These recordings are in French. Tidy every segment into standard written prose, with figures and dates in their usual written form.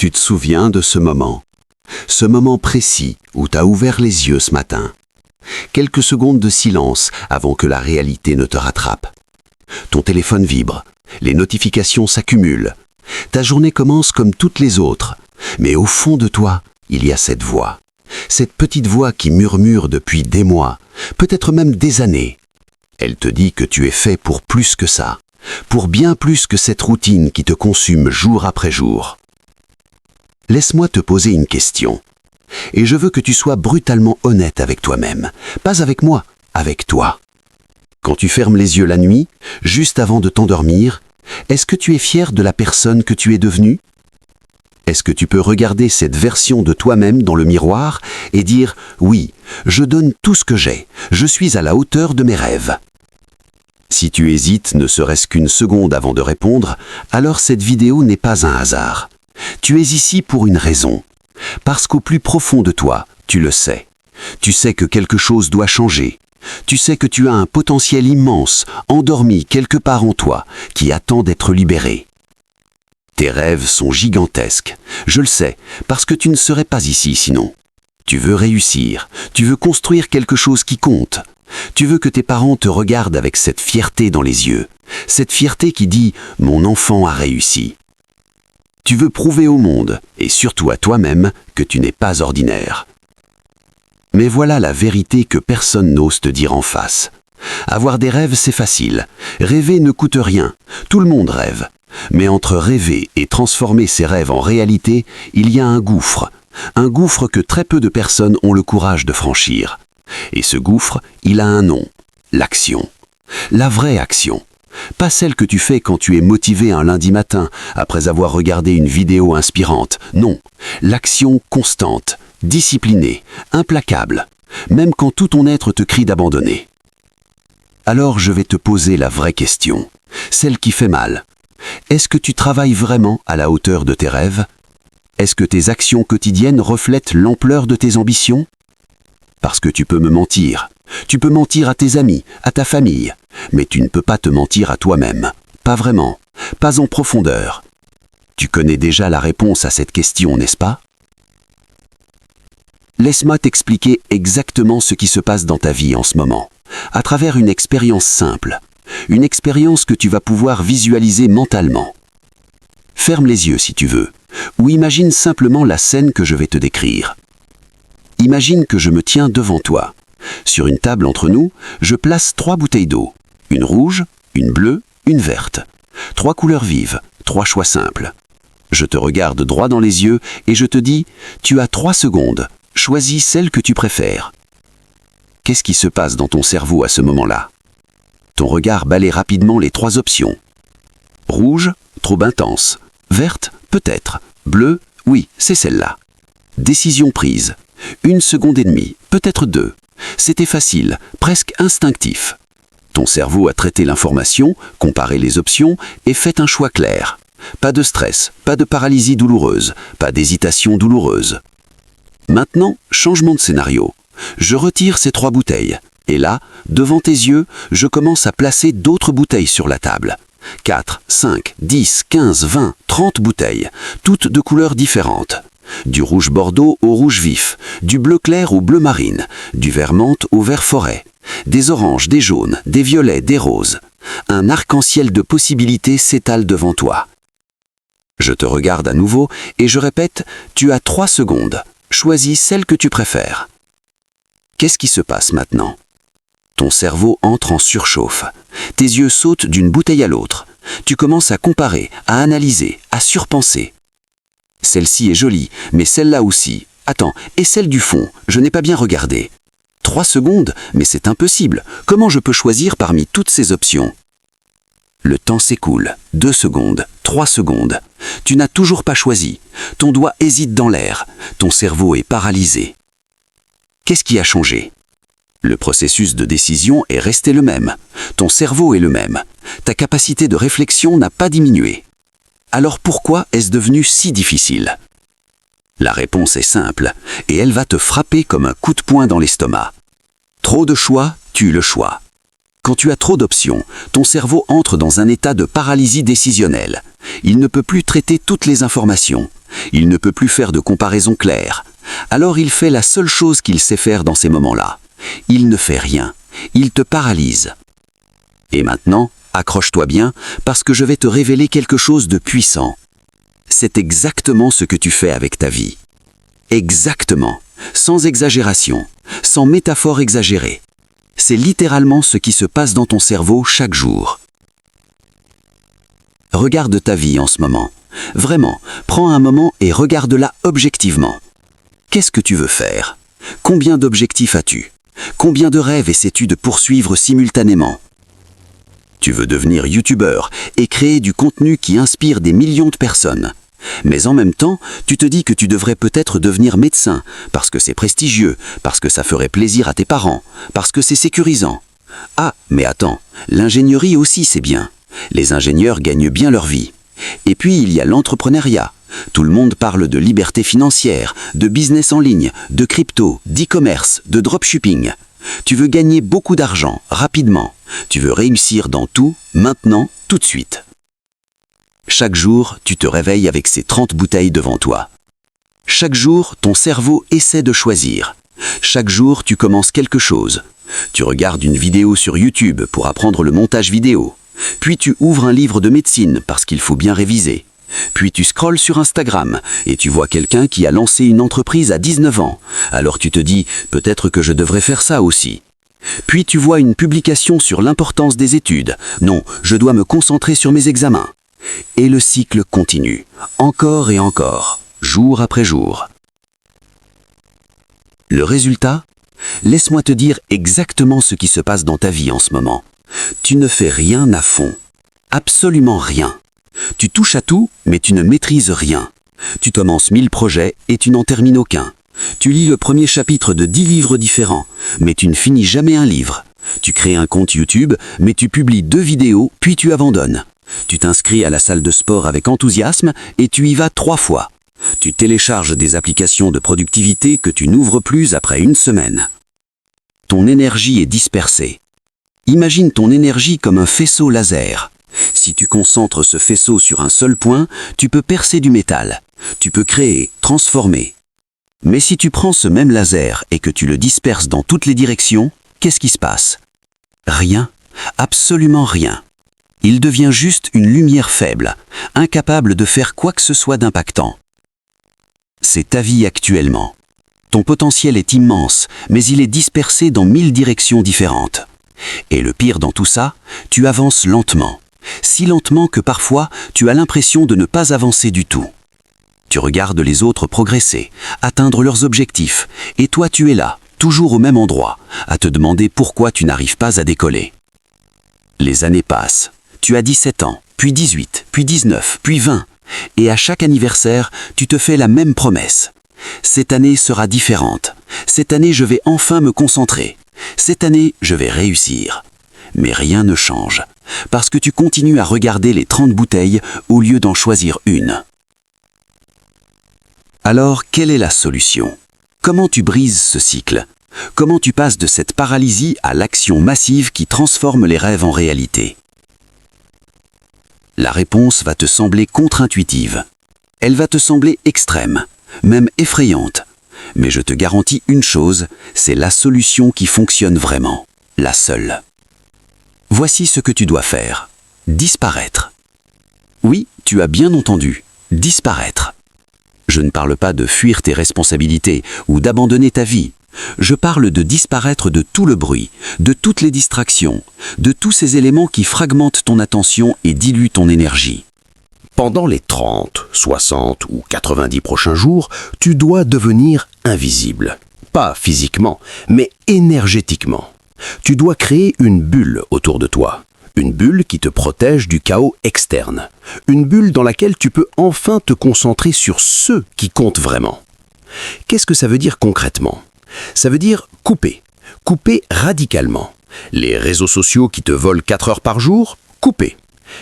Tu te souviens de ce moment précis où tu as ouvert les yeux ce matin. Quelques secondes de silence avant que la réalité ne te rattrape. Ton téléphone vibre, les notifications s'accumulent. Ta journée commence comme toutes les autres, mais au fond de toi, il y a cette voix. Cette petite voix qui murmure depuis des mois, peut-être même des années. Elle te dit que tu es fait pour plus que ça, pour bien plus que cette routine qui te consume jour après jour. Laisse-moi te poser une question. Et je veux que tu sois brutalement honnête avec toi-même. Pas avec moi, avec toi. Quand tu fermes les yeux la nuit, juste avant de t'endormir, est-ce que tu es fier de la personne que tu es devenue? Est-ce que tu peux regarder cette version de toi-même dans le miroir et dire « Oui, je donne tout ce que j'ai, je suis à la hauteur de mes rêves ». Si tu hésites ne serait-ce qu'une seconde avant de répondre, alors cette vidéo n'est pas un hasard. Tu es ici pour une raison. Parce qu'au plus profond de toi, tu le sais. Tu sais que quelque chose doit changer. Tu sais que tu as un potentiel immense, endormi quelque part en toi, qui attend d'être libéré. Tes rêves sont gigantesques, je le sais, parce que tu ne serais pas ici sinon. Tu veux réussir, tu veux construire quelque chose qui compte. Tu veux que tes parents te regardent avec cette fierté dans les yeux, cette fierté qui dit « Mon enfant a réussi ». Tu veux prouver au monde, et surtout à toi-même, que tu n'es pas ordinaire. Mais voilà la vérité que personne n'ose te dire en face. Avoir des rêves, c'est facile. Rêver ne coûte rien. Tout le monde rêve. Mais entre rêver et transformer ses rêves en réalité, il y a un gouffre. Un gouffre que très peu de personnes ont le courage de franchir. Et ce gouffre, il a un nom. L'action. La vraie action. Pas celle que tu fais quand tu es motivé un lundi matin, après avoir regardé une vidéo inspirante. Non, l'action constante, disciplinée, implacable, même quand tout ton être te crie d'abandonner. Alors je vais te poser la vraie question, celle qui fait mal. Est-ce que tu travailles vraiment à la hauteur de tes rêves? Est-ce que tes actions quotidiennes reflètent l'ampleur de tes ambitions? Parce que tu peux me mentir. Tu peux mentir à tes amis, à ta famille, mais tu ne peux pas te mentir à toi-même. Pas vraiment, pas en profondeur. Tu connais déjà la réponse à cette question, n'est-ce pas? Laisse-moi t'expliquer exactement ce qui se passe dans ta vie en ce moment, à travers une expérience simple, une expérience que tu vas pouvoir visualiser mentalement. Ferme les yeux si tu veux, ou imagine simplement la scène que je vais te décrire. Imagine que je me tiens devant toi. Sur une table entre nous, je place 3 bouteilles d'eau. Une rouge, une bleue, une verte. 3 couleurs vives, 3 choix simples. Je te regarde droit dans les yeux et je te dis « Tu as 3 secondes, choisis celle que tu préfères ». Qu'est-ce qui se passe dans ton cerveau à ce moment-là? Ton regard balaie rapidement les 3 options. Rouge, trop intense. Verte, peut-être. Bleue, oui, c'est celle-là. Décision prise. 1 seconde et demie, peut-être 2. C'était facile, presque instinctif. Ton cerveau a traité l'information, comparé les options et fait un choix clair. Pas de stress, pas de paralysie douloureuse, pas d'hésitation douloureuse. Maintenant, changement de scénario. Je retire ces 3 bouteilles. Et là, devant tes yeux, je commence à placer d'autres bouteilles sur la table. 4, 5, 10, 15, 20, 30 bouteilles, toutes de couleurs différentes. Du rouge bordeaux au rouge vif, du bleu clair au bleu marine, du vert menthe au vert forêt, des oranges, des jaunes, des violets, des roses. Un arc-en-ciel de possibilités s'étale devant toi. Je te regarde à nouveau et je répète, tu as 3 secondes. Choisis celle que tu préfères. Qu'est-ce qui se passe maintenant? Ton cerveau entre en surchauffe. Tes yeux sautent d'une bouteille à l'autre. Tu commences à comparer, à analyser, à surpenser. Celle-ci est jolie, mais celle-là aussi. Attends, et celle du fond, je n'ai pas bien regardé. 3 secondes, mais c'est impossible. Comment je peux choisir parmi toutes ces options? Le temps s'écoule. 2 secondes, 3 secondes. Tu n'as toujours pas choisi. Ton doigt hésite dans l'air. Ton cerveau est paralysé. Qu'est-ce qui a changé? Le processus de décision est resté le même. Ton cerveau est le même. Ta capacité de réflexion n'a pas diminué. Alors pourquoi est-ce devenu si difficile? La réponse est simple, et elle va te frapper comme un coup de poing dans l'estomac. Trop de choix tue le choix. Quand tu as trop d'options, ton cerveau entre dans un état de paralysie décisionnelle. Il ne peut plus traiter toutes les informations. Il ne peut plus faire de comparaisons claires. Alors il fait la seule chose qu'il sait faire dans ces moments-là. Il ne fait rien. Il te paralyse. Et maintenant, accroche-toi bien, parce que je vais te révéler quelque chose de puissant. C'est exactement ce que tu fais avec ta vie. Exactement, sans exagération, sans métaphore exagérée. C'est littéralement ce qui se passe dans ton cerveau chaque jour. Regarde ta vie en ce moment. Vraiment, prends un moment et regarde-la objectivement. Qu'est-ce que tu veux faire? Combien d'objectifs as-tu? Combien de rêves essaies-tu de poursuivre simultanément? Tu veux devenir youtubeur et créer du contenu qui inspire des millions de personnes. Mais en même temps, tu te dis que tu devrais peut-être devenir médecin, parce que c'est prestigieux, parce que ça ferait plaisir à tes parents, parce que c'est sécurisant. Ah, mais attends, l'ingénierie aussi c'est bien. Les ingénieurs gagnent bien leur vie. Et puis il y a l'entrepreneuriat. Tout le monde parle de liberté financière, de business en ligne, de crypto, d'e-commerce, de dropshipping. Tu veux gagner beaucoup d'argent, rapidement. Tu veux réussir dans tout, maintenant, tout de suite. Chaque jour, tu te réveilles avec ces 30 bouteilles devant toi. Chaque jour, ton cerveau essaie de choisir. Chaque jour, tu commences quelque chose. Tu regardes une vidéo sur YouTube pour apprendre le montage vidéo. Puis tu ouvres un livre de médecine parce qu'il faut bien réviser. Puis tu scrolles sur Instagram et tu vois quelqu'un qui a lancé une entreprise à 19 ans. Alors tu te dis, peut-être que je devrais faire ça aussi. Puis tu vois une publication sur l'importance des études. Non, je dois me concentrer sur mes examens. Et le cycle continue, encore et encore, jour après jour. Le résultat? Laisse-moi te dire exactement ce qui se passe dans ta vie en ce moment. Tu ne fais rien à fond. Absolument rien. Tu touches à tout, mais tu ne maîtrises rien. Tu commences 1000 projets et tu n'en termines aucun. Tu lis le premier chapitre de 10 livres différents, mais tu ne finis jamais un livre. Tu crées un compte YouTube, mais tu publies 2 vidéos, puis tu abandonnes. Tu t'inscris à la salle de sport avec enthousiasme et tu y vas 3 fois. Tu télécharges des applications de productivité que tu n'ouvres plus après une semaine. Ton énergie est dispersée. Imagine ton énergie comme un faisceau laser. Si tu concentres ce faisceau sur un seul point, tu peux percer du métal. Tu peux créer, transformer. Mais si tu prends ce même laser et que tu le disperses dans toutes les directions, qu'est-ce qui se passe? Rien, absolument rien. Il devient juste une lumière faible, incapable de faire quoi que ce soit d'impactant. C'est ta vie actuellement. Ton potentiel est immense, mais il est dispersé dans 1000 directions différentes. Et le pire dans tout ça, tu avances lentement. Si lentement que parfois, tu as l'impression de ne pas avancer du tout. Tu regardes les autres progresser, atteindre leurs objectifs, et toi tu es là, toujours au même endroit, à te demander pourquoi tu n'arrives pas à décoller. Les années passent. Tu as 17 ans, puis 18, puis 19, puis 20. Et à chaque anniversaire, tu te fais la même promesse. Cette année sera différente. Cette année, je vais enfin me concentrer. Cette année, je vais réussir. Mais rien ne change, parce que tu continues à regarder les 30 bouteilles au lieu d'en choisir une. Alors, quelle est la solution? Comment tu brises ce cycle? Comment tu passes de cette paralysie à l'action massive qui transforme les rêves en réalité? La réponse va te sembler contre-intuitive. Elle va te sembler extrême, même effrayante. Mais je te garantis une chose, c'est la solution qui fonctionne vraiment, la seule. Voici ce que tu dois faire. Disparaître. Oui, tu as bien entendu, disparaître. Je ne parle pas de fuir tes responsabilités ou d'abandonner ta vie. Je parle de disparaître de tout le bruit, de toutes les distractions, de tous ces éléments qui fragmentent ton attention et diluent ton énergie. Pendant les 30, 60 ou 90 prochains jours, tu dois devenir invisible. Pas physiquement, mais énergétiquement. Tu dois créer une bulle autour de toi. Une bulle qui te protège du chaos externe. Une bulle dans laquelle tu peux enfin te concentrer sur ce qui compte vraiment. Qu'est-ce que ça veut dire concrètement ? Ça veut dire couper. Couper radicalement. Les réseaux sociaux qui te volent 4 heures par jour, couper.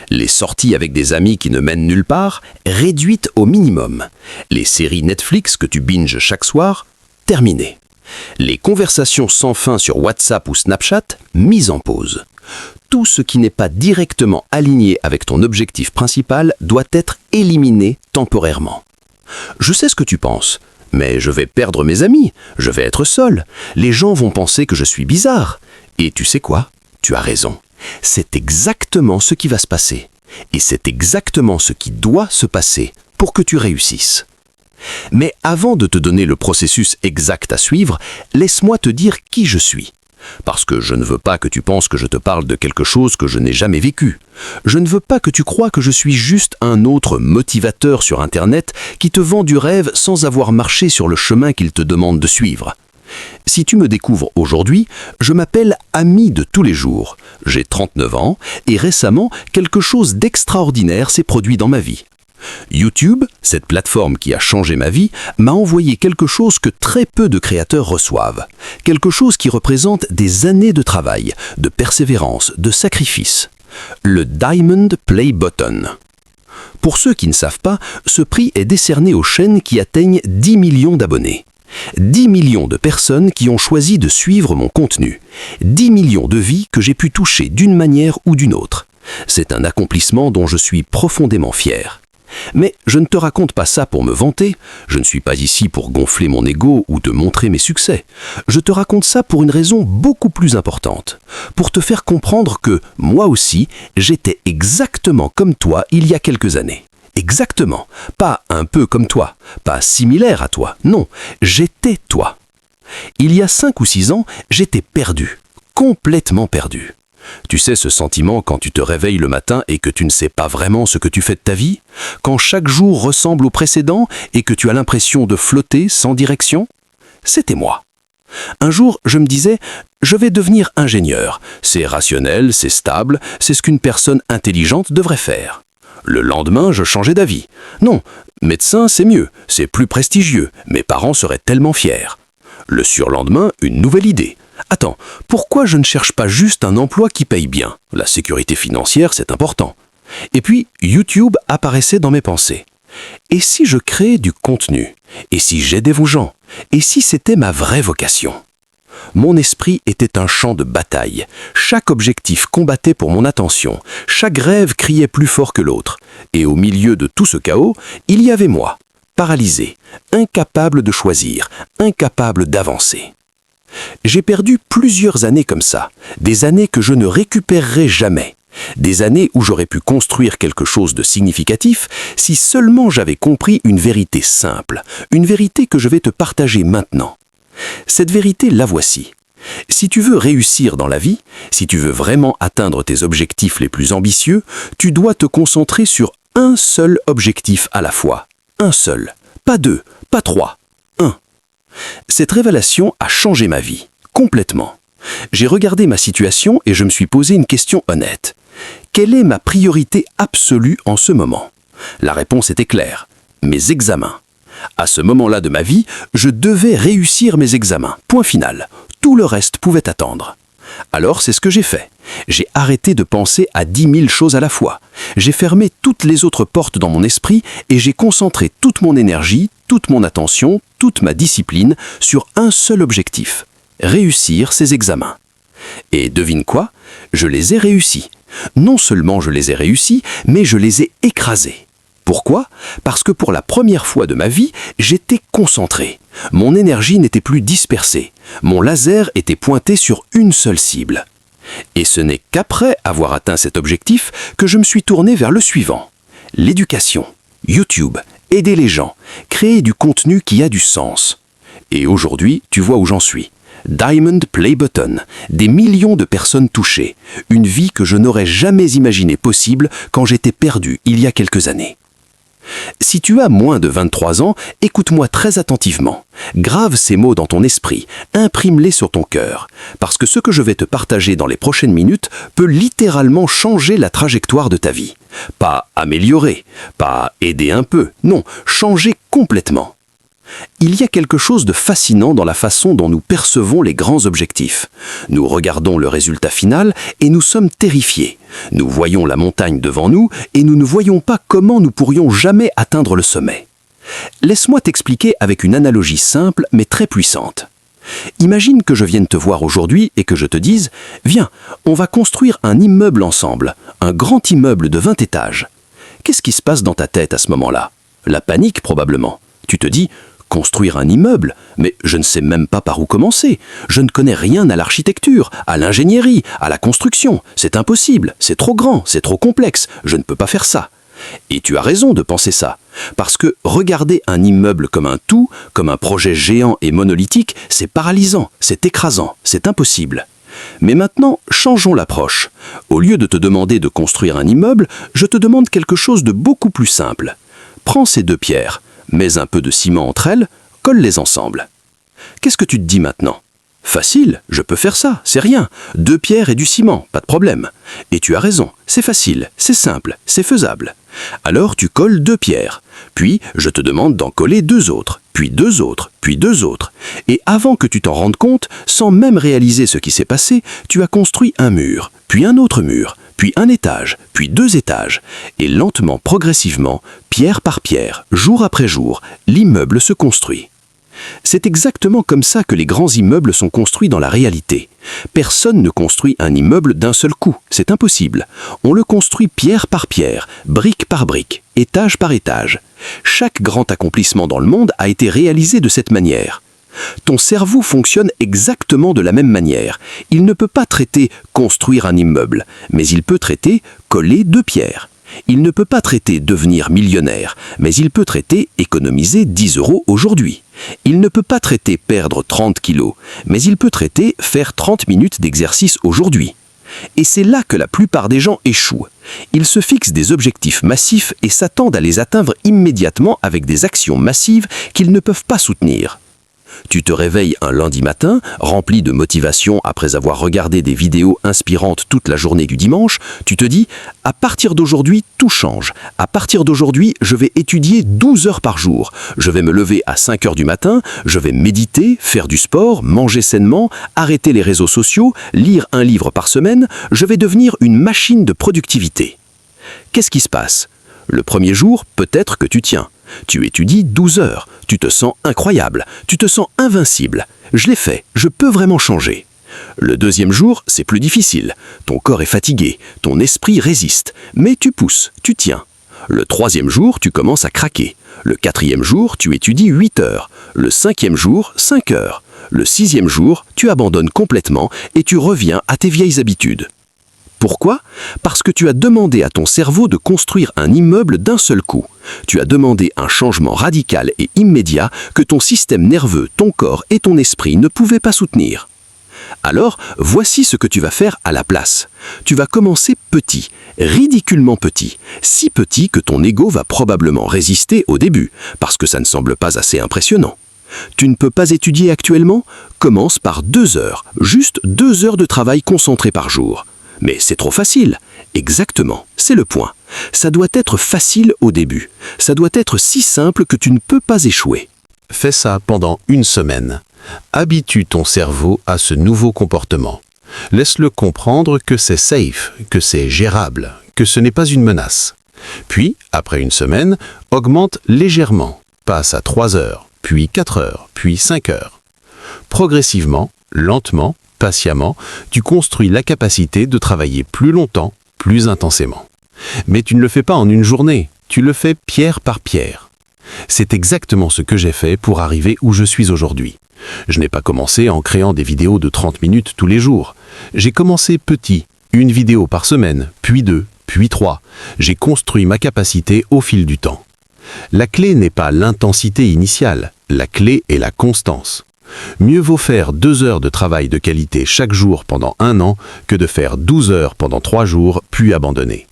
Les sorties avec des amis qui ne mènent nulle part, réduites au minimum. Les séries Netflix que tu binges chaque soir, terminées. Les conversations sans fin sur WhatsApp ou Snapchat, mises en pause. Tout ce qui n'est pas directement aligné avec ton objectif principal doit être éliminé temporairement. Je sais ce que tu penses, mais je vais perdre mes amis, je vais être seul, les gens vont penser que je suis bizarre. Et tu sais quoi? Tu as raison. C'est exactement ce qui va se passer. Et c'est exactement ce qui doit se passer pour que tu réussisses. Mais avant de te donner le processus exact à suivre, laisse-moi te dire qui je suis. Parce que je ne veux pas que tu penses que je te parle de quelque chose que je n'ai jamais vécu. Je ne veux pas que tu crois que je suis juste un autre motivateur sur Internet qui te vend du rêve sans avoir marché sur le chemin qu'il te demande de suivre. Si tu me découvres aujourd'hui, je m'appelle Ami de tous les jours. J'ai 39 ans et récemment, quelque chose d'extraordinaire s'est produit dans ma vie. YouTube, cette plateforme qui a changé ma vie, m'a envoyé quelque chose que très peu de créateurs reçoivent. Quelque chose qui représente des années de travail, de persévérance, de sacrifice. Le Diamond Play Button. Pour ceux qui ne savent pas, ce prix est décerné aux chaînes qui atteignent 10 millions d'abonnés. 10 millions de personnes qui ont choisi de suivre mon contenu. 10 millions de vies que j'ai pu toucher d'une manière ou d'une autre. C'est un accomplissement dont je suis profondément fier. Mais je ne te raconte pas ça pour me vanter, je ne suis pas ici pour gonfler mon ego ou te montrer mes succès. Je te raconte ça pour une raison beaucoup plus importante, pour te faire comprendre que, moi aussi, j'étais exactement comme toi il y a quelques années. Exactement, pas un peu comme toi, pas similaire à toi, non, j'étais toi. Il y a 5 ou 6 ans, j'étais perdu, complètement perdu. Tu sais ce sentiment quand tu te réveilles le matin et que tu ne sais pas vraiment ce que tu fais de ta vie? Quand chaque jour ressemble au précédent et que tu as l'impression de flotter sans direction? C'était moi. Un jour, je me disais, je vais devenir ingénieur. C'est rationnel, c'est stable, c'est ce qu'une personne intelligente devrait faire. Le lendemain, je changeais d'avis. Non, médecin, c'est mieux, c'est plus prestigieux, mes parents seraient tellement fiers. Le surlendemain, une nouvelle idée. Attends, pourquoi je ne cherche pas juste un emploi qui paye bien? La sécurité financière, c'est important. Et puis, YouTube apparaissait dans mes pensées. Et si je créais du contenu? Et si j'aidais vos gens? Et si c'était ma vraie vocation? Mon esprit était un champ de bataille. Chaque objectif combattait pour mon attention. Chaque rêve criait plus fort que l'autre. Et au milieu de tout ce chaos, il y avait moi, paralysé, incapable de choisir, incapable d'avancer. J'ai perdu plusieurs années comme ça, des années que je ne récupérerai jamais. Des années où j'aurais pu construire quelque chose de significatif si seulement j'avais compris une vérité simple, une vérité que je vais te partager maintenant. Cette vérité, la voici. Si tu veux réussir dans la vie, si tu veux vraiment atteindre tes objectifs les plus ambitieux, tu dois te concentrer sur un seul objectif à la fois. Un seul. Pas 2, pas 3. 1. Cette révélation a changé ma vie, complètement. J'ai regardé ma situation et je me suis posé une question honnête. Quelle est ma priorité absolue en ce moment? La réponse était claire. Mes examens. À ce moment-là de ma vie, je devais réussir mes examens. Point final. Tout le reste pouvait attendre. Alors c'est ce que j'ai fait. J'ai arrêté de penser à 10 000 choses à la fois. J'ai fermé toutes les autres portes dans mon esprit et j'ai concentré toute mon énergie, toute mon attention, toute ma discipline sur un seul objectif. Réussir ces examens. Et devine quoi? Je les ai réussis. Non seulement je les ai réussis, mais je les ai écrasés. Pourquoi? Parce que pour la première fois de ma vie, j'étais concentré. Mon énergie n'était plus dispersée. Mon laser était pointé sur une seule cible. Et ce n'est qu'après avoir atteint cet objectif que je me suis tourné vers le suivant. L'éducation, YouTube, aider les gens, créer du contenu qui a du sens. Et aujourd'hui, tu vois où j'en suis. Diamond Play Button, des millions de personnes touchées, une vie que je n'aurais jamais imaginé possible quand j'étais perdu il y a quelques années. Si tu as moins de 23 ans, écoute-moi très attentivement. Grave ces mots dans ton esprit, imprime-les sur ton cœur, parce que ce que je vais te partager dans les prochaines minutes peut littéralement changer la trajectoire de ta vie. Pas améliorer, pas aider un peu, non, changer complètement. Il y a quelque chose de fascinant dans la façon dont nous percevons les grands objectifs. Nous regardons le résultat final et nous sommes terrifiés. Nous voyons la montagne devant nous et nous ne voyons pas comment nous pourrions jamais atteindre le sommet. Laisse-moi t'expliquer avec une analogie simple mais très puissante. Imagine que je vienne te voir aujourd'hui et que je te dise « Viens, on va construire un immeuble ensemble, un grand immeuble de 20 étages. » Qu'est-ce qui se passe dans ta tête à ce moment-là? La panique probablement. Tu te dis « Construire un immeuble? Mais je ne sais même pas par où commencer. Je ne connais rien à l'architecture, à l'ingénierie, à la construction. C'est impossible, c'est trop grand, c'est trop complexe, je ne peux pas faire ça. » Et tu as raison de penser ça. Parce que regarder un immeuble comme un tout, comme un projet géant et monolithique, c'est paralysant, c'est écrasant, c'est impossible. Mais maintenant, changeons l'approche. Au lieu de te demander de construire un immeuble, je te demande quelque chose de beaucoup plus simple. Prends ces deux pierres, mets un peu de ciment entre elles, colle-les ensemble. Qu'est-ce que tu te dis maintenant? Facile, je peux faire ça, c'est rien. 2 pierres et du ciment, pas de problème. Et tu as raison, c'est facile, c'est simple, c'est faisable. Alors tu colles 2 pierres, puis je te demande d'en coller 2 autres, puis 2 autres, puis 2 autres. Et avant que tu t'en rendes compte, sans même réaliser ce qui s'est passé, tu as construit un mur, puis un autre mur, puis un étage, puis 2 étages. Et lentement, progressivement, pierre par pierre, jour après jour, l'immeuble se construit. C'est exactement comme ça que les grands immeubles sont construits dans la réalité. Personne ne construit un immeuble d'un seul coup, c'est impossible. On le construit pierre par pierre, brique par brique, étage par étage. Chaque grand accomplissement dans le monde a été réalisé de cette manière. Ton cerveau fonctionne exactement de la même manière. Il ne peut pas traiter construire un immeuble, mais il peut traiter coller 2 pierres. Il ne peut pas traiter devenir millionnaire, mais il peut traiter économiser 10 € aujourd'hui. Il ne peut pas traiter perdre 30 kilos, mais il peut traiter faire 30 minutes d'exercice aujourd'hui. Et c'est là que la plupart des gens échouent. Ils se fixent des objectifs massifs et s'attendent à les atteindre immédiatement avec des actions massives qu'ils ne peuvent pas soutenir. Tu te réveilles un lundi matin, rempli de motivation après avoir regardé des vidéos inspirantes toute la journée du dimanche, tu te dis « À partir d'aujourd'hui, tout change. À partir d'aujourd'hui, je vais étudier 12 heures par jour. Je vais me lever à 5 heures du matin, je vais méditer, faire du sport, manger sainement, arrêter les réseaux sociaux, lire un livre par semaine. Je vais devenir une machine de productivité. » Qu'est-ce qui se passe? Le premier jour, peut-être que tu tiens. Tu étudies 12 heures, tu te sens incroyable, tu te sens invincible. Je l'ai fait, je peux vraiment changer. Le deuxième jour, c'est plus difficile. Ton corps est fatigué, ton esprit résiste, mais tu pousses, tu tiens. Le troisième jour, tu commences à craquer. Le quatrième jour, tu étudies 8 heures. Le cinquième jour, 5 heures. Le sixième jour, tu abandonnes complètement et tu reviens à tes vieilles habitudes. Pourquoi? Parce que tu as demandé à ton cerveau de construire un immeuble d'un seul coup. Tu as demandé un changement radical et immédiat que ton système nerveux, ton corps et ton esprit ne pouvaient pas soutenir. Alors, voici ce que tu vas faire à la place. Tu vas commencer petit, ridiculement petit, si petit que ton ego va probablement résister au début, parce que ça ne semble pas assez impressionnant. Tu ne peux pas étudier actuellement? Commence par 2 heures, juste 2 heures de travail concentré par jour. Mais c'est trop facile. Exactement, c'est le point. Ça doit être facile au début. Ça doit être si simple que tu ne peux pas échouer. Fais ça pendant 1 semaine. Habitue ton cerveau à ce nouveau comportement. Laisse-le comprendre que c'est safe, que c'est gérable, que ce n'est pas une menace. Puis, après 1 semaine, augmente légèrement. Passe à 3 heures, puis 4 heures, puis 5 heures. Progressivement, lentement, patiemment, tu construis la capacité de travailler plus longtemps, plus intensément. Mais tu ne le fais pas en 1 journée, tu le fais pierre par pierre. C'est exactement ce que j'ai fait pour arriver où je suis aujourd'hui. Je n'ai pas commencé en créant des vidéos de 30 minutes tous les jours. J'ai commencé petit, 1 vidéo par semaine, puis 2, puis 3. J'ai construit ma capacité au fil du temps. La clé n'est pas l'intensité initiale, la clé est la constance. Mieux vaut faire 2 heures de travail de qualité chaque jour pendant 1 an que de faire 12 heures pendant 3 jours puis abandonner.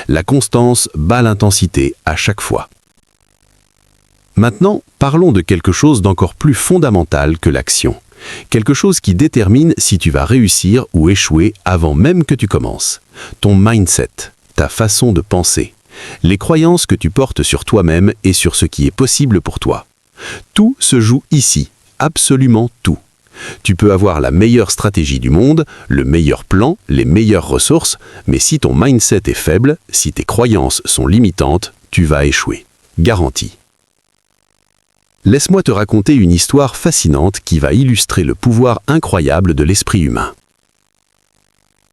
La constance bat l'intensité à chaque fois. Maintenant, parlons de quelque chose d'encore plus fondamental que l'action. Quelque chose qui détermine si tu vas réussir ou échouer avant même que tu commences. Ton mindset, ta façon de penser, les croyances que tu portes sur toi-même et sur ce qui est possible pour toi. Tout se joue ici. Absolument tout. Tu peux avoir la meilleure stratégie du monde, le meilleur plan, les meilleures ressources, mais si ton mindset est faible, si tes croyances sont limitantes, tu vas échouer. Garantie. Laisse-moi te raconter une histoire fascinante qui va illustrer le pouvoir incroyable de l'esprit humain.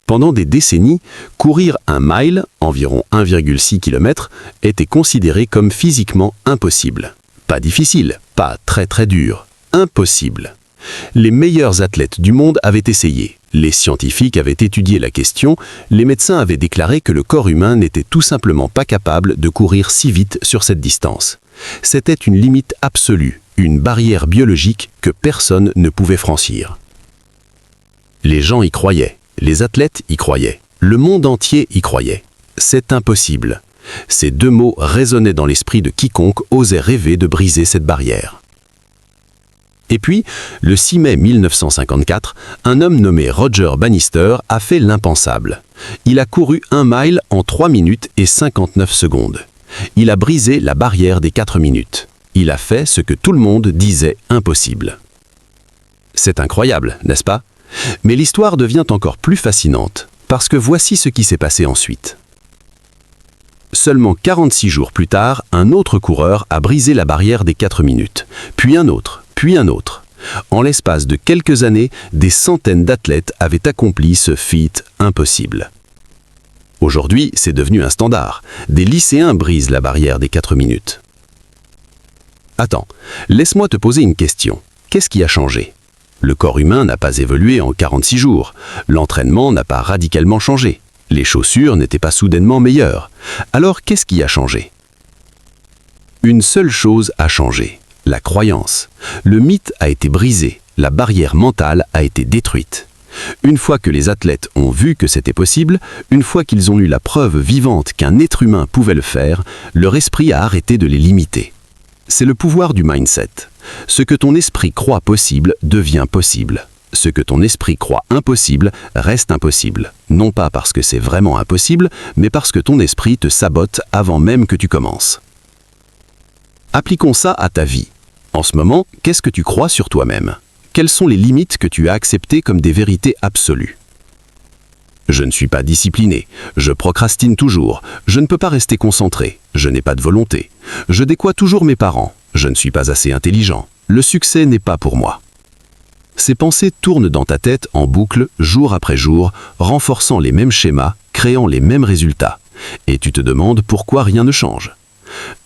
Pendant des décennies, courir 1 mile, environ 1,6 km, était considéré comme physiquement impossible. Pas difficile, pas très dur, impossible. Les meilleurs athlètes du monde avaient essayé, les scientifiques avaient étudié la question, les médecins avaient déclaré que le corps humain n'était tout simplement pas capable de courir si vite sur cette distance. C'était une limite absolue, une barrière biologique que personne ne pouvait franchir. Les gens y croyaient, les athlètes y croyaient, le monde entier y croyait. C'est impossible. Ces 2 mots résonnaient dans l'esprit de quiconque osait rêver de briser cette barrière. Et puis, le 6 mai 1954, un homme nommé Roger Bannister a fait l'impensable. Il a couru 1 mile en 3 minutes et 59 secondes. Il a brisé la barrière des 4 minutes. Il a fait ce que tout le monde disait impossible. C'est incroyable, n'est-ce pas? Mais l'histoire devient encore plus fascinante, parce que voici ce qui s'est passé ensuite. Seulement 46 jours plus tard, un autre coureur a brisé la barrière des 4 minutes, puis un autre. En l'espace de quelques années, des centaines d'athlètes avaient accompli ce feat impossible. Aujourd'hui, c'est devenu un standard. Des lycéens brisent la barrière des 4 minutes. Attends, laisse-moi te poser une question. Qu'est-ce qui a changé? Le corps humain n'a pas évolué en 46 jours. L'entraînement n'a pas radicalement changé. Les chaussures n'étaient pas soudainement meilleures. Alors, qu'est-ce qui a changé? Une seule chose a changé. La croyance. Le mythe a été brisé, la barrière mentale a été détruite. Une fois que les athlètes ont vu que c'était possible, une fois qu'ils ont eu la preuve vivante qu'un être humain pouvait le faire, leur esprit a arrêté de les limiter. C'est le pouvoir du mindset. Ce que ton esprit croit possible devient possible. Ce que ton esprit croit impossible reste impossible. Non pas parce que c'est vraiment impossible, mais parce que ton esprit te sabote avant même que tu commences. Appliquons ça à ta vie. En ce moment, qu'est-ce que tu crois sur toi-même? Quelles sont les limites que tu as acceptées comme des vérités absolues? Je ne suis pas discipliné, je procrastine toujours, je ne peux pas rester concentré, je n'ai pas de volonté, je déçois toujours mes parents, je ne suis pas assez intelligent, le succès n'est pas pour moi. Ces pensées tournent dans ta tête en boucle, jour après jour, renforçant les mêmes schémas, créant les mêmes résultats. Et tu te demandes pourquoi rien ne change.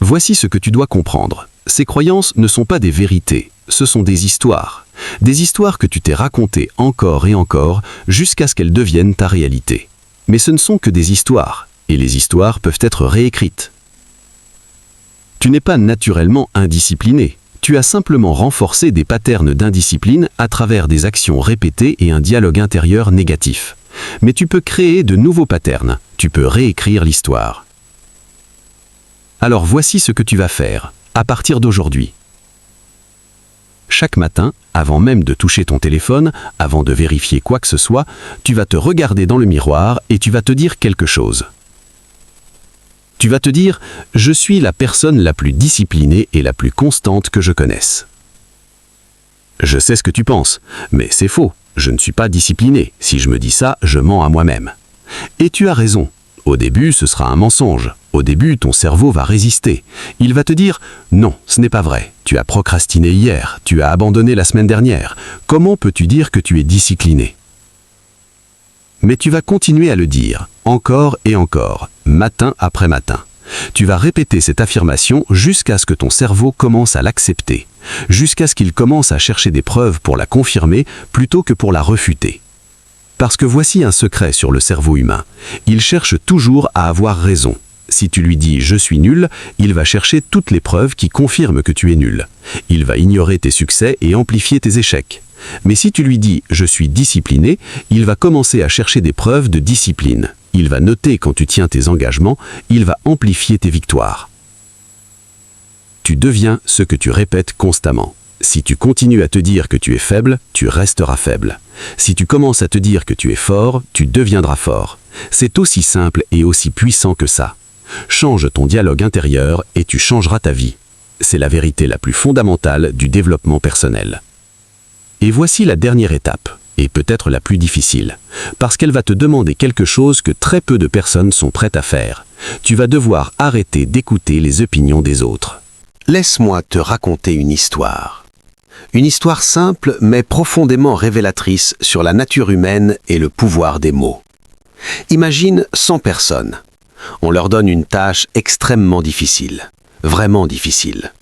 Voici ce que tu dois comprendre. Ces croyances ne sont pas des vérités, ce sont des histoires. Des histoires que tu t'es racontées encore et encore jusqu'à ce qu'elles deviennent ta réalité. Mais ce ne sont que des histoires, et les histoires peuvent être réécrites. Tu n'es pas naturellement indiscipliné. Tu as simplement renforcé des patterns d'indiscipline à travers des actions répétées et un dialogue intérieur négatif. Mais tu peux créer de nouveaux patterns, tu peux réécrire l'histoire. Alors voici ce que tu vas faire, à partir d'aujourd'hui. Chaque matin, avant même de toucher ton téléphone, avant de vérifier quoi que ce soit, tu vas te regarder dans le miroir et tu vas te dire quelque chose. Tu vas te dire « Je suis la personne la plus disciplinée et la plus constante que je connaisse ». Je sais ce que tu penses, mais c'est faux. Je ne suis pas discipliné. Si je me dis ça, je mens à moi-même. Et tu as raison. Au début, ce sera un mensonge. Au début, ton cerveau va résister. Il va te dire « Non, ce n'est pas vrai. Tu as procrastiné hier. Tu as abandonné la semaine dernière. Comment peux-tu dire que tu es discipliné ?» Mais tu vas continuer à le dire, encore et encore, matin après matin. Tu vas répéter cette affirmation jusqu'à ce que ton cerveau commence à l'accepter, jusqu'à ce qu'il commence à chercher des preuves pour la confirmer plutôt que pour la refuter. Parce que voici un secret sur le cerveau humain. Il cherche toujours à avoir raison. Si tu lui dis « je suis nul », il va chercher toutes les preuves qui confirment que tu es nul. Il va ignorer tes succès et amplifier tes échecs. Mais si tu lui dis « je suis discipliné », il va commencer à chercher des preuves de discipline. Il va noter quand tu tiens tes engagements, il va amplifier tes victoires. Tu deviens ce que tu répètes constamment. Si tu continues à te dire que tu es faible, tu resteras faible. Si tu commences à te dire que tu es fort, tu deviendras fort. C'est aussi simple et aussi puissant que ça. Change ton dialogue intérieur et tu changeras ta vie. C'est la vérité la plus fondamentale du développement personnel. Et voici la dernière étape, et peut-être la plus difficile, parce qu'elle va te demander quelque chose que très peu de personnes sont prêtes à faire. Tu vas devoir arrêter d'écouter les opinions des autres. Laisse-moi te raconter une histoire. Une histoire simple mais profondément révélatrice sur la nature humaine et le pouvoir des mots. Imagine 100 personnes. On leur donne une tâche extrêmement difficile, vraiment difficile.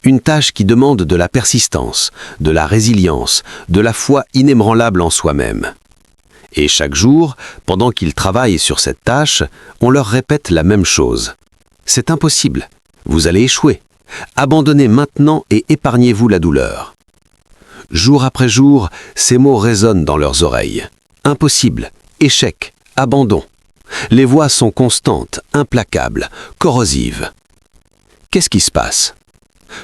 Une tâche qui demande de la persistance, de la résilience, de la foi inébranlable en soi-même. Et chaque jour, pendant qu'ils travaillent sur cette tâche, on leur répète la même chose. C'est impossible, vous allez échouer. Abandonnez maintenant et épargnez-vous la douleur. Jour après jour, ces mots résonnent dans leurs oreilles. Impossible, échec, abandon. Les voix sont constantes, implacables, corrosives. Qu'est-ce qui se passe ?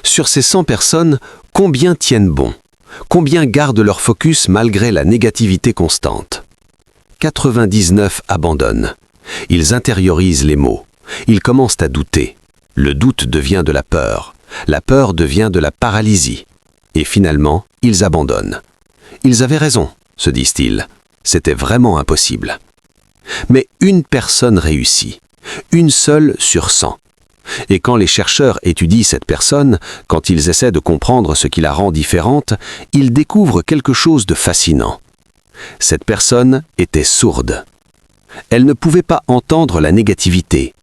Sur ces 100 personnes, combien tiennent bon ? Combien gardent leur focus malgré la négativité constante ? 99 abandonnent. Ils intériorisent les mots. Ils commencent à douter. Le doute devient de la peur. La peur devient de la paralysie. Et finalement, ils abandonnent. Ils avaient raison, se disent-ils. C'était vraiment impossible. Mais une personne réussit. Une seule sur 100. Et quand les chercheurs étudient cette personne, quand ils essaient de comprendre ce qui la rend différente, ils découvrent quelque chose de fascinant. Cette personne était sourde. Elle ne pouvait pas entendre la négativité,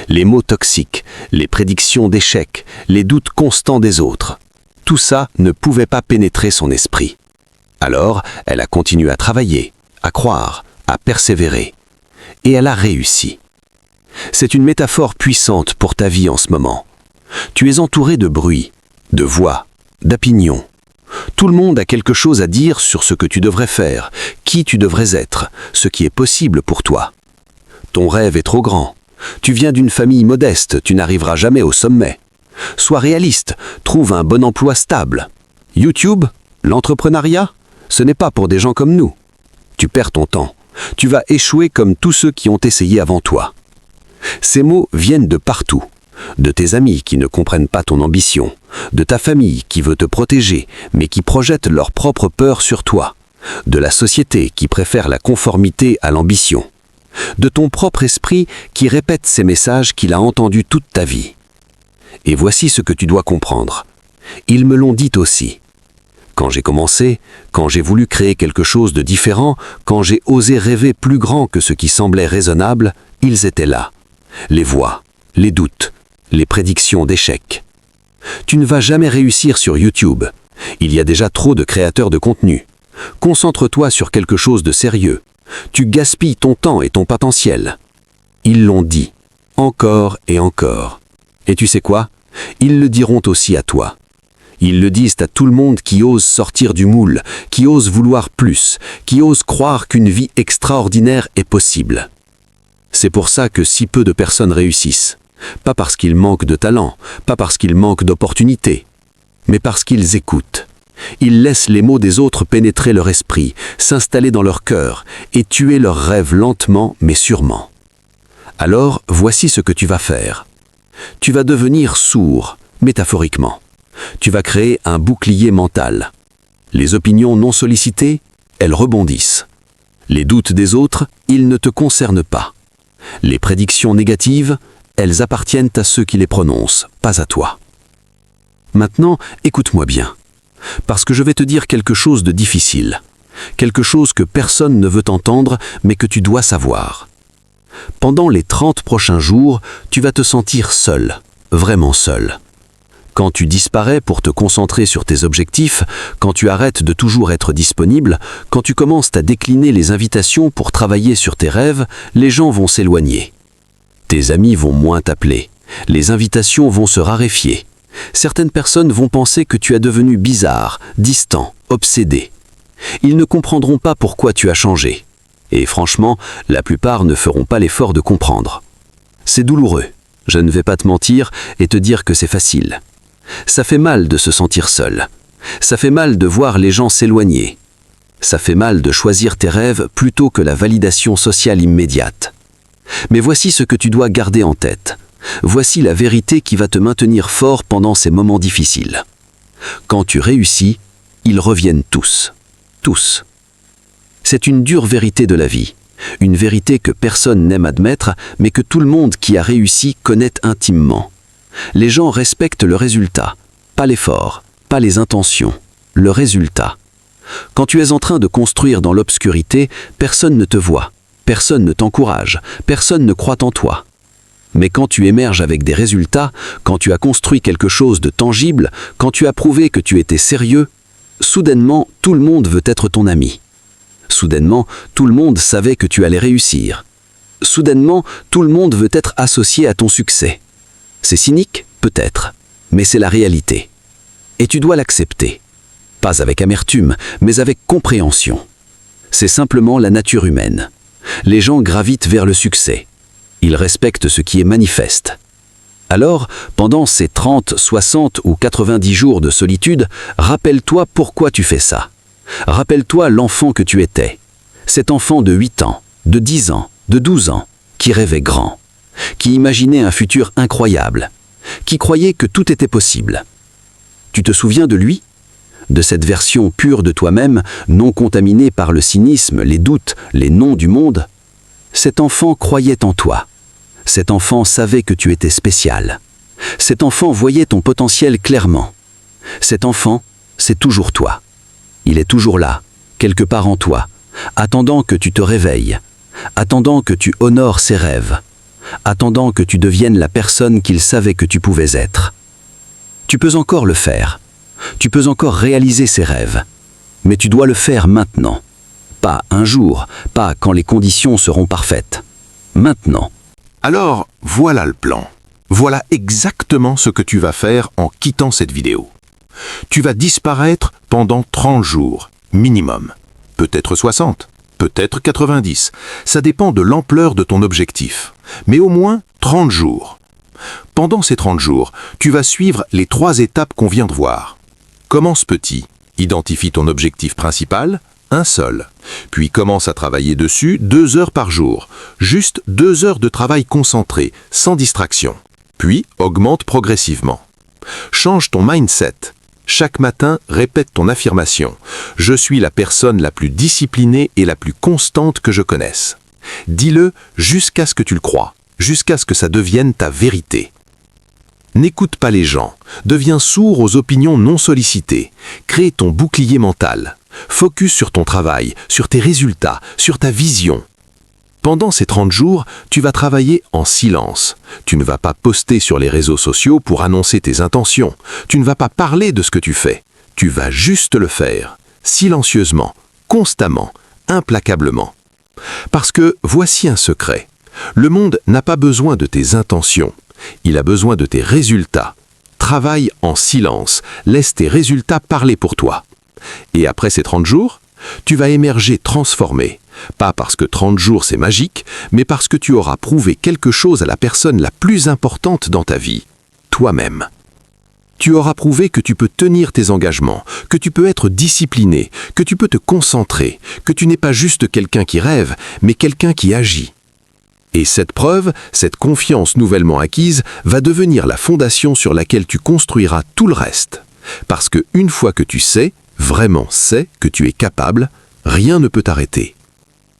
les mots toxiques, les prédictions d'échec, les doutes constants des autres. Tout ça ne pouvait pas pénétrer son esprit. Alors, elle a continué à travailler, à croire, à persévérer. Et elle a réussi. C'est une métaphore puissante pour ta vie en ce moment. Tu es entouré de bruit, de voix, d'opinions. Tout le monde a quelque chose à dire sur ce que tu devrais faire, qui tu devrais être, ce qui est possible pour toi. Ton rêve est trop grand. Tu viens d'une famille modeste, tu n'arriveras jamais au sommet. Sois réaliste, trouve un bon emploi stable. YouTube, l'entrepreneuriat, ce n'est pas pour des gens comme nous. Tu perds ton temps. Tu vas échouer comme tous ceux qui ont essayé avant toi. Ces mots viennent de partout. De tes amis qui ne comprennent pas ton ambition, de ta famille qui veut te protéger, mais qui projette leur propre peur sur toi, de la société qui préfère la conformité à l'ambition, de ton propre esprit qui répète ces messages qu'il a entendus toute ta vie. Et voici ce que tu dois comprendre. Ils me l'ont dit aussi. Quand j'ai commencé, quand j'ai voulu créer quelque chose de différent, quand j'ai osé rêver plus grand que ce qui semblait raisonnable, ils étaient là. Les voix, les doutes, les prédictions d'échecs. Tu ne vas jamais réussir sur YouTube. Il y a déjà trop de créateurs de contenu. Concentre-toi sur quelque chose de sérieux. Tu gaspilles ton temps et ton potentiel. Ils l'ont dit, encore et encore. Et tu sais quoi ? Ils le diront aussi à toi. Ils le disent à tout le monde qui ose sortir du moule, qui ose vouloir plus, qui ose croire qu'une vie extraordinaire est possible. C'est pour ça que si peu de personnes réussissent. Pas parce qu'ils manquent de talent, pas parce qu'ils manquent d'opportunités, mais parce qu'ils écoutent. Ils laissent les mots des autres pénétrer leur esprit, s'installer dans leur cœur et tuer leurs rêves lentement mais sûrement. Alors, voici ce que tu vas faire. Tu vas devenir sourd, métaphoriquement. Tu vas créer un bouclier mental. Les opinions non sollicitées, elles rebondissent. Les doutes des autres, ils ne te concernent pas. Les prédictions négatives, elles appartiennent à ceux qui les prononcent, pas à toi. Maintenant, écoute-moi bien, parce que je vais te dire quelque chose de difficile, quelque chose que personne ne veut entendre, mais que tu dois savoir. Pendant les 30 prochains jours, tu vas te sentir seul, vraiment seul. Quand tu disparais pour te concentrer sur tes objectifs, quand tu arrêtes de toujours être disponible, quand tu commences à décliner les invitations pour travailler sur tes rêves, les gens vont s'éloigner. Tes amis vont moins t'appeler. Les invitations vont se raréfier. Certaines personnes vont penser que tu es devenu bizarre, distant, obsédé. Ils ne comprendront pas pourquoi tu as changé. Et franchement, la plupart ne feront pas l'effort de comprendre. C'est douloureux. Je ne vais pas te mentir et te dire que c'est facile. Ça fait mal de se sentir seul. Ça fait mal de voir les gens s'éloigner. Ça fait mal de choisir tes rêves plutôt que la validation sociale immédiate. Mais voici ce que tu dois garder en tête. Voici la vérité qui va te maintenir fort pendant ces moments difficiles. Quand tu réussis, ils reviennent tous. Tous. C'est une dure vérité de la vie. Une vérité que personne n'aime admettre, mais que tout le monde qui a réussi connaît intimement. Les gens respectent le résultat, pas l'effort, pas les intentions, le résultat. Quand tu es en train de construire dans l'obscurité, personne ne te voit, personne ne t'encourage, personne ne croit en toi. Mais quand tu émerges avec des résultats, quand tu as construit quelque chose de tangible, quand tu as prouvé que tu étais sérieux, soudainement, tout le monde veut être ton ami. Soudainement, tout le monde savait que tu allais réussir. Soudainement, tout le monde veut être associé à ton succès. C'est cynique, peut-être, mais c'est la réalité. Et tu dois l'accepter. Pas avec amertume, mais avec compréhension. C'est simplement la nature humaine. Les gens gravitent vers le succès. Ils respectent ce qui est manifeste. Alors, pendant ces 30, 60 ou 90 jours de solitude, rappelle-toi pourquoi tu fais ça. Rappelle-toi l'enfant que tu étais. Cet enfant de 8 ans, de 10 ans, de 12 ans, qui rêvait grand, qui imaginait un futur incroyable, qui croyait que tout était possible. Tu te souviens de lui ? De cette version pure de toi-même, non contaminée par le cynisme, les doutes, les noms du monde ? Cet enfant croyait en toi. Cet enfant savait que tu étais spécial. Cet enfant voyait ton potentiel clairement. Cet enfant, c'est toujours toi. Il est toujours là, quelque part en toi, attendant que tu te réveilles, attendant que tu honores ses rêves, attendant que tu deviennes la personne qu'il savait que tu pouvais être. Tu peux encore le faire. Tu peux encore réaliser ses rêves. Mais tu dois le faire maintenant. Pas un jour, pas quand les conditions seront parfaites. Maintenant. Alors, voilà le plan. Voilà exactement ce que tu vas faire en quittant cette vidéo. Tu vas disparaître pendant 30 jours, minimum. Peut-être 60, peut-être 90. Ça dépend de l'ampleur de ton objectif. Mais au moins 30 jours. Pendant ces 30 jours, tu vas suivre les 3 étapes qu'on vient de voir. Commence petit. Identifie ton objectif principal, un seul. Puis commence à travailler dessus 2 heures par jour. Juste 2 heures de travail concentré, sans distraction. Puis augmente progressivement. Change ton mindset. Chaque matin, répète ton affirmation. Je suis la personne la plus disciplinée et la plus constante que je connaisse. Dis-le jusqu'à ce que tu le crois, jusqu'à ce que ça devienne ta vérité. N'écoute pas les gens, deviens sourd aux opinions non sollicitées. Crée ton bouclier mental. Focus sur ton travail, sur tes résultats, sur ta vision. Pendant ces 30 jours, tu vas travailler en silence. Tu ne vas pas poster sur les réseaux sociaux pour annoncer tes intentions. Tu ne vas pas parler de ce que tu fais. Tu vas juste le faire, silencieusement, constamment, implacablement. Parce que voici un secret. Le monde n'a pas besoin de tes intentions. Il a besoin de tes résultats. Travaille en silence. Laisse tes résultats parler pour toi. Et après ces 30 jours, tu vas émerger transformé. Pas parce que 30 jours c'est magique, mais parce que tu auras prouvé quelque chose à la personne la plus importante dans ta vie, toi-même. Tu auras prouvé que tu peux tenir tes engagements, que tu peux être discipliné, que tu peux te concentrer, que tu n'es pas juste quelqu'un qui rêve, mais quelqu'un qui agit. Et cette preuve, cette confiance nouvellement acquise, va devenir la fondation sur laquelle tu construiras tout le reste. Parce que une fois que tu sais, vraiment sais que tu es capable, rien ne peut t'arrêter.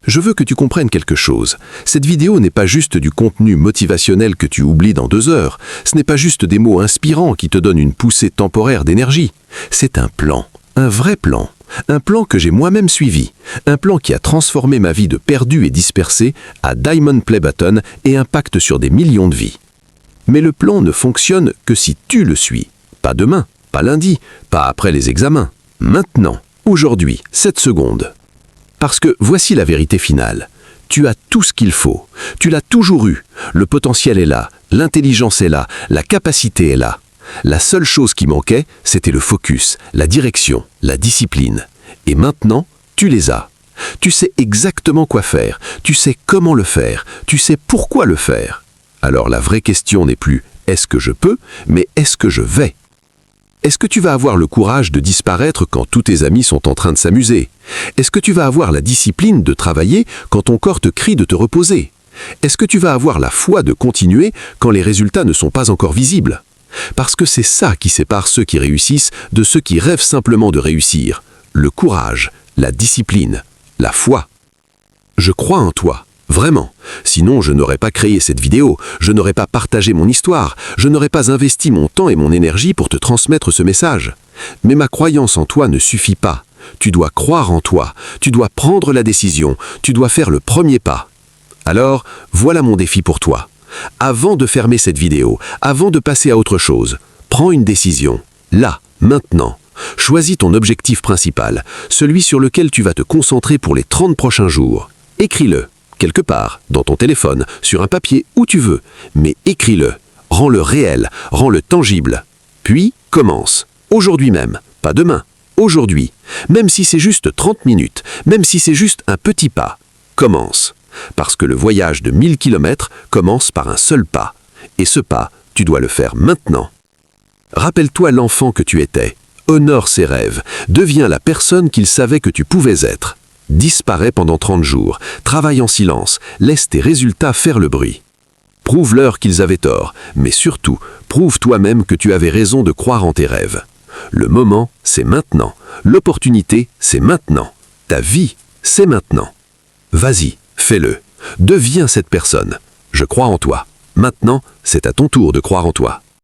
Je veux que tu comprennes quelque chose. Cette vidéo n'est pas juste du contenu motivationnel que tu oublies dans 2 heures. Ce n'est pas juste des mots inspirants qui te donnent une poussée temporaire d'énergie. C'est un plan, un vrai plan. Un plan que j'ai moi-même suivi. Un plan qui a transformé ma vie de perdu et dispersé à Diamond Play Button et impacte sur des millions de vies. Mais le plan ne fonctionne que si tu le suis. Pas demain, pas lundi, pas après les examens. Maintenant, aujourd'hui, cette seconde. Parce que voici la vérité finale. Tu as tout ce qu'il faut. Tu l'as toujours eu. Le potentiel est là, l'intelligence est là, la capacité est là. La seule chose qui manquait, c'était le focus, la direction, la discipline. Et maintenant, tu les as. Tu sais exactement quoi faire, tu sais comment le faire, tu sais pourquoi le faire. Alors la vraie question n'est plus « est-ce que je peux ?», mais « est-ce que je vais ?» Est-ce que tu vas avoir le courage de disparaître quand tous tes amis sont en train de s'amuser? Est-ce que tu vas avoir la discipline de travailler quand ton corps te crie de te reposer? Est-ce que tu vas avoir la foi de continuer quand les résultats ne sont pas encore visibles? Parce que c'est ça qui sépare ceux qui réussissent de ceux qui rêvent simplement de réussir. Le courage, la discipline, la foi. Je crois en toi. Vraiment. Sinon, je n'aurais pas créé cette vidéo, je n'aurais pas partagé mon histoire, je n'aurais pas investi mon temps et mon énergie pour te transmettre ce message. Mais ma croyance en toi ne suffit pas. Tu dois croire en toi, tu dois prendre la décision, tu dois faire le premier pas. Alors, voilà mon défi pour toi. Avant de fermer cette vidéo, avant de passer à autre chose, prends une décision. Là, maintenant. Choisis ton objectif principal, celui sur lequel tu vas te concentrer pour les 30 prochains jours. Écris-le, quelque part, dans ton téléphone, sur un papier, où tu veux. Mais écris-le, rends-le réel, rends-le tangible. Puis, commence. Aujourd'hui même, pas demain, aujourd'hui. Même si c'est juste 30 minutes, même si c'est juste un petit pas. Commence. Parce que le voyage de 1000 km commence par un seul pas. Et ce pas, tu dois le faire maintenant. Rappelle-toi l'enfant que tu étais. Honore ses rêves. Deviens la personne qu'il savait que tu pouvais être. Disparais pendant 30 jours. Travaille en silence. Laisse tes résultats faire le bruit. Prouve-leur qu'ils avaient tort, mais surtout, prouve toi-même que tu avais raison de croire en tes rêves. Le moment, c'est maintenant. L'opportunité, c'est maintenant. Ta vie, c'est maintenant. Vas-y, fais-le. Deviens cette personne. Je crois en toi. Maintenant, c'est à ton tour de croire en toi.